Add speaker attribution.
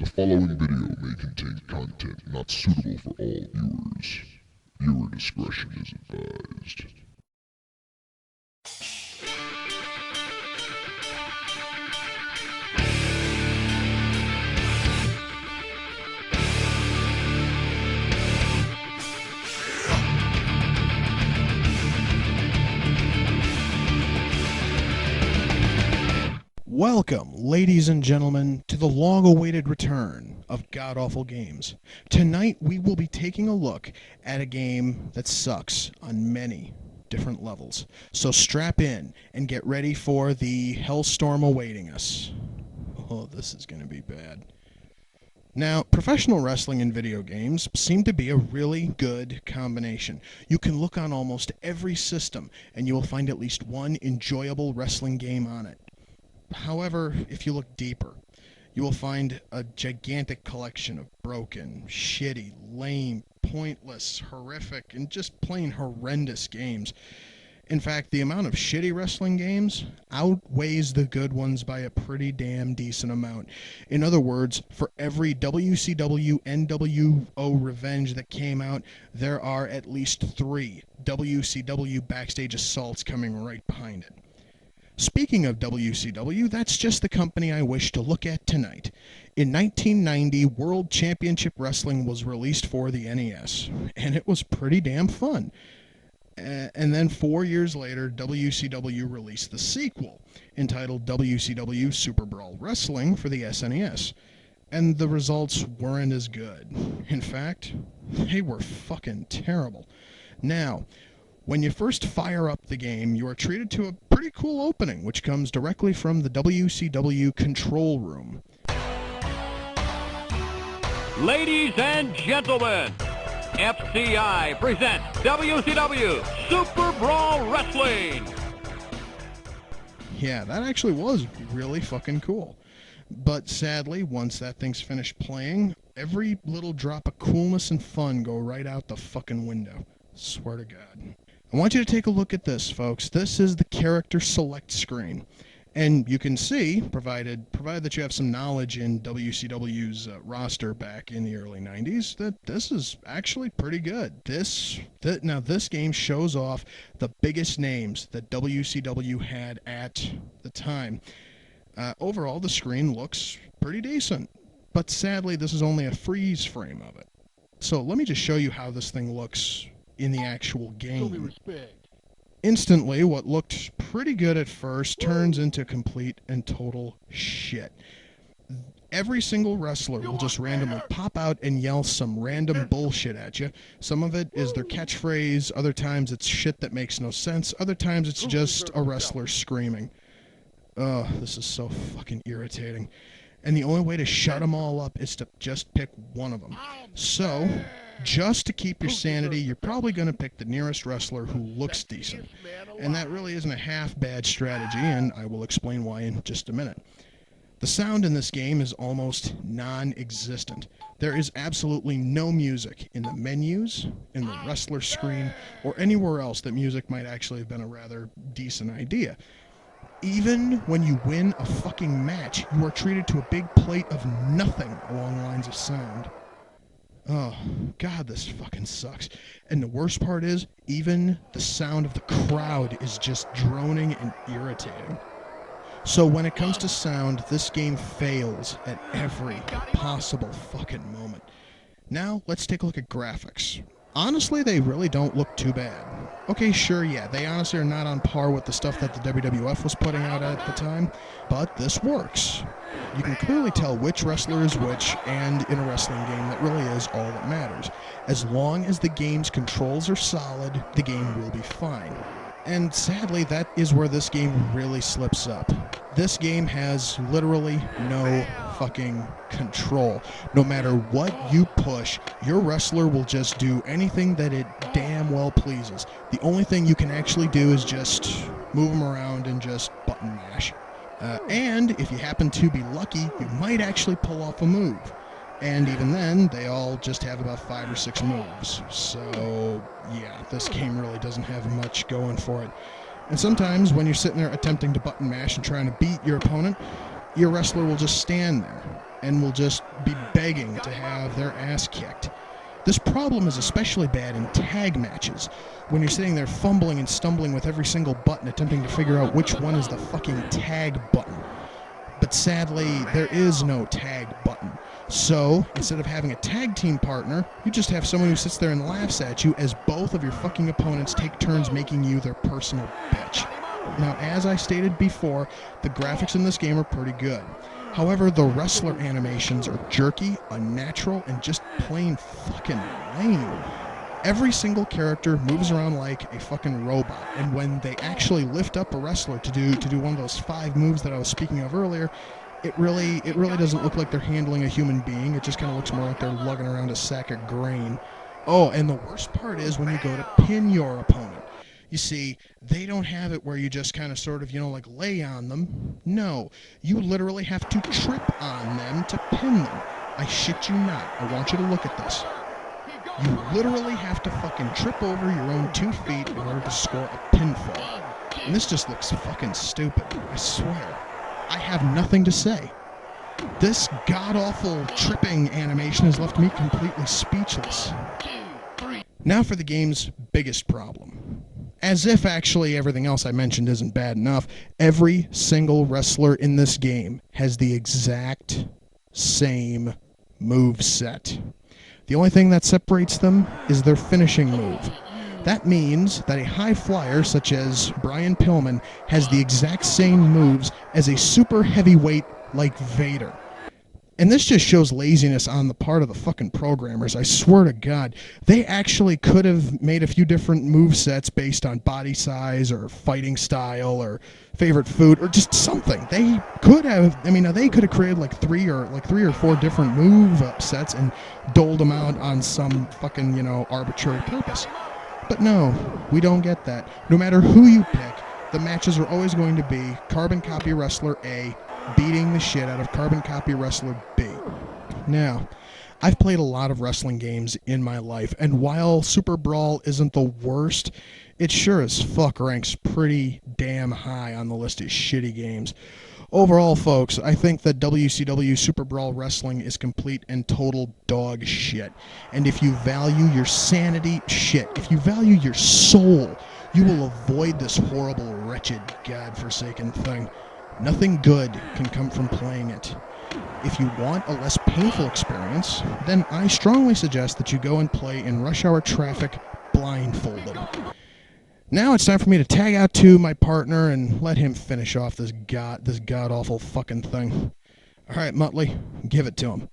Speaker 1: The following video may contain content not suitable for all viewers. Viewer discretion is advised.
Speaker 2: Welcome, ladies and gentlemen, to the long-awaited return of God-Awful Games. Tonight, we will be taking a look at a game that sucks on many different levels. So strap in and get ready for the hellstorm awaiting us. Oh, this is going to be bad. Now, professional wrestling and video games seem to be a really good combination. You can look on almost every system, and you will find at least one enjoyable wrestling game on it. However, if you look deeper, you will find a gigantic collection of broken, shitty, lame, pointless, horrific, and just plain horrendous games. In fact, the amount of shitty wrestling games outweighs the good ones by a pretty damn decent amount. In other words, for every WCW NWO Revenge that came out, there are at least 3 WCW Backstage Assaults coming right behind it. Speaking of WCW, that's just the company I wish to look at tonight. In 1990, World Championship Wrestling was released for the NES, and it was pretty damn fun. And then 4 years later, WCW released the sequel, entitled WCW SuperBrawl Wrestling for the SNES. And the results weren't as good. In fact, they were fucking terrible. Now, when you first fire up the game, you are treated to a pretty cool opening, which comes directly from the WCW control room.
Speaker 3: Ladies and gentlemen, FCI presents WCW SuperBrawl Wrestling.
Speaker 2: Yeah, that actually was really fucking cool. But sadly, once that thing's finished playing, every little drop of coolness and fun go right out the fucking window. Swear to God. I want you to take a look at this, folks. This is the character select screen. And you can see, provided that you have some knowledge in WCW's roster back in the early 90s, that this is actually pretty good. Now, this game shows off the biggest names that WCW had at the time. Overall, the screen looks pretty decent. But sadly, this is only a freeze frame of it. So let me just show you how this thing looks in the actual game. Instantly, what looked pretty good at first turns into complete and total shit. Every single wrestler will just randomly pop out and yell some random bullshit at you. Some of it is their catchphrase, other times it's shit that makes no sense, other times it's just a wrestler screaming. Ugh, this is so fucking irritating. And the only way to shut them all up is to just pick one of them. So, just to keep your sanity, you're probably going to pick the nearest wrestler who looks decent. And that really isn't a half-bad strategy, and I will explain why in just a minute. The sound in this game is almost non-existent. There is absolutely no music in the menus, in the wrestler screen, or anywhere else that music might actually have been a rather decent idea. Even when you win a fucking match, you are treated to a big plate of nothing along lines of sound. Oh, God, this fucking sucks. And the worst part is, even the sound of the crowd is just droning and irritating. So when it comes to sound, this game fails at every possible fucking moment. Now, let's take a look at graphics. Honestly, they really don't look too bad. Okay, sure, yeah, they honestly are not on par with the stuff that the WWF was putting out at the time, but this works. You can clearly tell which wrestler is which, and in a wrestling game, that really is all that matters. As long as the game's controls are solid, the game will be fine. And sadly, that is where this game really slips up. This game has literally no fucking control. No matter what you push, your wrestler will just do anything that it damn well pleases. The only thing you can actually do is just move them around and just button mash. And if you happen to be lucky, you might actually pull off a move. And even then, they all just have about 5 or 6 moves. So, yeah, this game really doesn't have much going for it. And sometimes when you're sitting there attempting to button mash and trying to beat your opponent, your wrestler will just stand there and will just be begging to have their ass kicked. This problem is especially bad in tag matches, when you're sitting there fumbling and stumbling with every single button, attempting to figure out which one is the fucking tag button. But sadly, there is no tag button. So, instead of having a tag team partner, you just have someone who sits there and laughs at you as both of your fucking opponents take turns making you their personal bitch. Now, as I stated before, the graphics in this game are pretty good. However, the wrestler animations are jerky, unnatural, and just plain fucking lame. Every single character moves around like a fucking robot, and when they actually lift up a wrestler to do one of those 5 moves that I was speaking of earlier, it really doesn't look like they're handling a human being. It just kind of looks more like they're lugging around a sack of grain. Oh, and the worst part is when you go to pin your opponent. You see, they don't have it where you just kind of sort of, like lay on them. No, you literally have to trip on them to pin them. I shit you not. I want you to look at this. You literally have to fucking trip over your own 2 feet in order to score a pinfall. And this just looks fucking stupid. I swear. I have nothing to say. This god-awful tripping animation has left me completely speechless. Now for the game's biggest problem. As if actually everything else I mentioned isn't bad enough, every single wrestler in this game has the exact same moveset. The only thing that separates them is their finishing move. That means that a high flyer such as Brian Pillman has the exact same moves as a super heavyweight like Vader. And this just shows laziness on the part of the fucking programmers. I swear to God, they actually could have made a few different movesets based on body size or fighting style or favorite food or just something. They could have. They could have created like three or 4 different move sets and doled them out on some fucking arbitrary purpose. But no, we don't get that. No matter who you pick, the matches are always going to be Carbon Copy Wrestler A beating the shit out of Carbon Copy Wrestler B. Now, I've played a lot of wrestling games in my life, and while SuperBrawl isn't the worst, it sure as fuck ranks pretty damn high on the list of shitty games. Overall, folks, I think that WCW SuperBrawl Wrestling is complete and total dog shit. And if you value your sanity, if you value your soul, you will avoid this horrible, wretched, godforsaken thing. Nothing good can come from playing it. If you want a less painful experience, then I strongly suggest that you go and play in rush hour traffic blindfolded. Now it's time for me to tag out to my partner and let him finish off this god-awful fucking thing. Alright, Muttley, give it to him.